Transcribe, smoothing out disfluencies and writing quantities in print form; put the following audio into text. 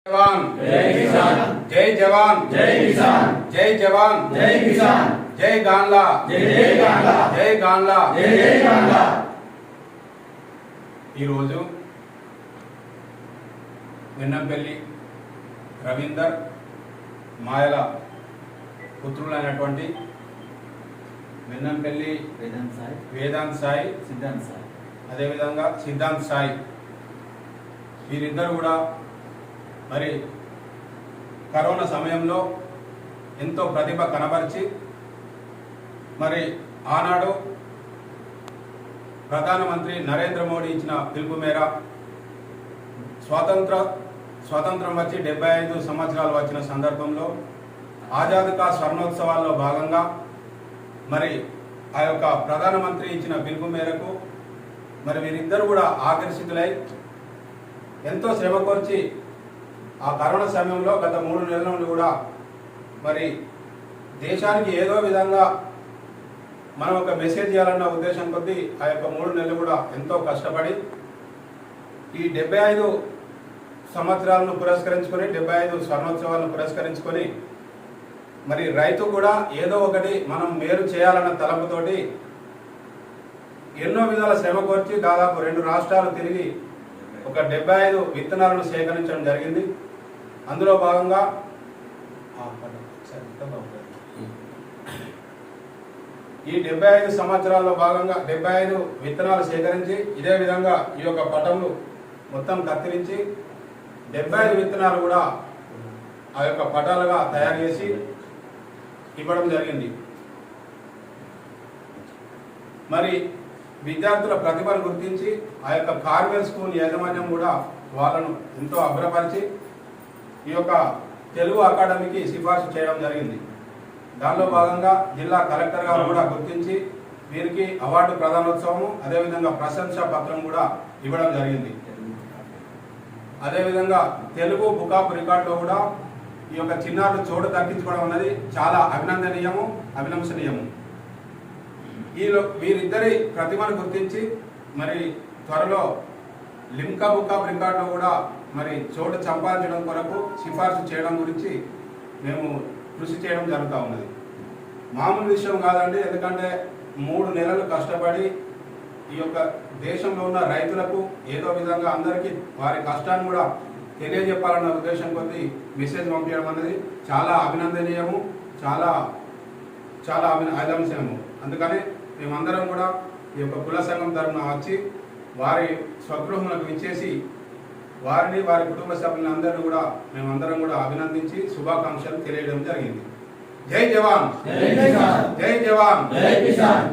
जवान जय किसान जय जवान जय किसान जय जवान जय किसान जय गांडला जय जय गांडला जय गांडला जय जय गांडला ఈరోజు వెన్నంపల్లి రవీందర్ మాయల పుత్రులైనటువంటి వెన్నంపల్లి వేదాంత్ సాయి అదేవిధంగా సిద్ధాంత్ సాయి వీరిద్దరు కూడా మరి కరోనా సమయంలో ఎంతో ప్రతిభ కనబరిచి మరి ఆనాడు ప్రధానమంత్రి నరేంద్ర మోడీ ఇచ్చిన పిలుపు మేర స్వాతంత్రం వచ్చి 75 సంవత్సరాలు వచ్చిన సందర్భంలో ఆజాద్ కా స్వర్ణోత్సవాల్లో భాగంగా మరి ఆ యొక్క ప్రధానమంత్రి ఇచ్చిన పిలుపు మేరకు మరి వీరిద్దరు కూడా ఆకర్షితులై ఎంతో శ్రమ కోర్చి ఆ కరోనా సమయంలో గత 3 నెలల నుండి కూడా మరి దేశానికి ఏదో విధంగా మనం ఒక మెసేజ్ చేయాలన్న ఉద్దేశం కొద్దీ ఆ యొక్క 3 నెలలు కూడా ఎంతో కష్టపడి ఈ 75 సంవత్సరాలను పురస్కరించుకొని 75 స్వర్ణోత్సవాలను పురస్కరించుకొని మరి రైతు కూడా ఏదో ఒకటి మనం మేలు చేయాలన్న తలంపుతోటి ఎన్నో విధాల శ్రమ కోర్చి దాదాపు 2 రాష్ట్రాలు తిరిగి ఒక 75 విత్తనాలను సేకరించడం జరిగింది. అందులో భాగంగా ఈ 75 సంవత్సరాల్లో భాగంగా 75 విత్తనాలు సేకరించి ఇదే విధంగా ఈ యొక్క పటంలు మొత్తం కత్తిరించి 75 విత్తనాలు కూడా ఆ యొక్క పటాలుగా తయారు చేసి ఇవ్వడం జరిగింది. మరి విద్యార్థుల ప్రతిభను గుర్తించి ఆ యొక్క కార్మెల్ స్కూల్ యాజమాన్యం కూడా వాళ్ళను ఎంతో అభ్రపరిచి ఈ యొక్క తెలుగు అకాడమీకి సిఫార్సు చేయడం జరిగింది. దానిలో భాగంగా జిల్లా కలెక్టర్ గారు కూడా గుర్తించి వీరికి అవార్డు ప్రదానోత్సవము అదేవిధంగా ప్రశంసా పత్రం కూడా ఇవ్వడం జరిగింది. అదేవిధంగా తెలుగు బుక్ ఆఫ్ రికార్డులో కూడా ఈ యొక్క చిన్నారులు చోటు దక్కించుకోవడం అనేది చాలా అభినందనీయము. వీరిద్దరి ప్రతిభను గుర్తించి మరి త్వరలో లిమ్కా బుక్ ఆఫ్ రికార్డులో కూడా మరి చోటు సంపాదించడం కొరకు సిఫార్సు చేయడం గురించి మేము కృషి చేయడం జరుగుతూ ఉన్నది. మామూలు విషయం కాదండి. ఎందుకంటే 3 నెలలు కష్టపడి ఈ యొక్క దేశంలో ఉన్న రైతులకు ఏదో విధంగా అందరికీ వారి కష్టాన్ని కూడా తెలియజెప్పాలన్న ఉద్దేశం కొద్దీ మెసేజ్ పంపించడం అనేది చాలా అభినందనీయము, చాలా అభినందనీయము. అందుకని మేమందరం కూడా ఈ యొక్క కుల సంఘం తరఫున వచ్చి వారి స్వగృహములకు ఇచ్చేసి వారిని వారి కుటుంబ సభ్యులను అందరినీ కూడా మేమందరం కూడా అభినందించి శుభాకాంక్షలు తెలియడం జరిగింది. జై జవాన్ జై జవాన్ జై కిసాన్.